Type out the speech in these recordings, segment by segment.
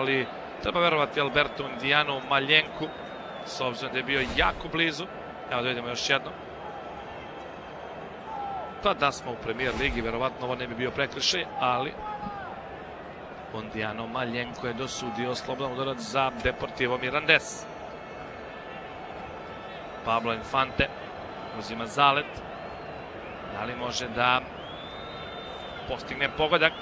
ali treba verovati Alberto Undijanu Maljenku, s obzirom da je bio jako blizu. Evo da vidimo još jedno. Pa da smo u Premier ligi, verovatno ovo ne bi bio prekršaj, ali Undijano Maljenko je dosudio slobodan udarac za Deportivo Mirandes. Pablo Infante uzima zalet. Da li može da postigne pogodak?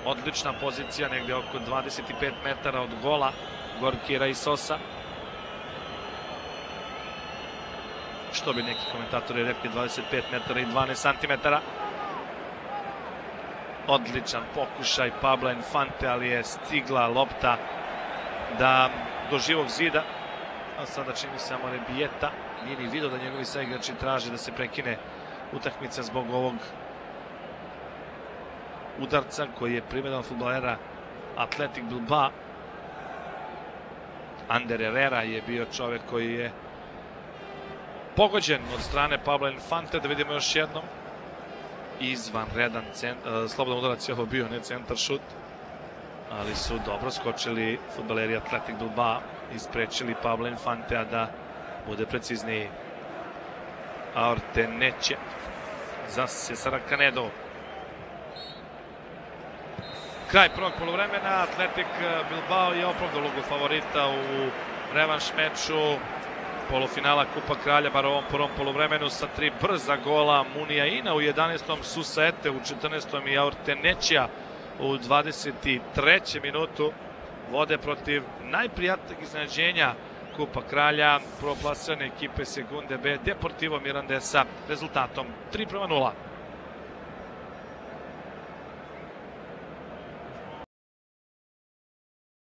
Odlična pozicija, negde oko 25 metara od gola Gorkira i Sosa. Što bi neki komentatori rekli, 25 metara i 12 santimetara. Odličan pokušaj Pabla Infante, ali je stigla lopta do živog zida. A sada čini se Amorebieta. Nije ni vidio da njegovi saigrači traže da se prekine utakmica zbog ovog udarca koji je primedan fudbalera Athletic Bilbao. Ander Herrera je bio čovek koji je pogođen od strane Pabla Infante. Da vidimo još jednom. Izvanredan slobodan udarac je ovo bio, ne centar šut, ali su dobro skočili fudbaleri Athletic Bilbao i sprečili Pabla Infantea da bude precizniji. Aorteneće za Cesara Canedo. Kraj prvog poluvremena. Athletic Bilbao je opravdao ulogu favorita u revanš meču polufinala Kupa Kralja, bar u ovom prvom poluvremenu, sa 3 brza gola Munija Ina u 11. Susaete u 14. i Aorteneća u 23. minutu vode protiv najprijatnijeg iznenađenja Kupa Kralja, prvoplasirane ekipe Segunde B, Deportivo Mirandesa, rezultatom 3:0.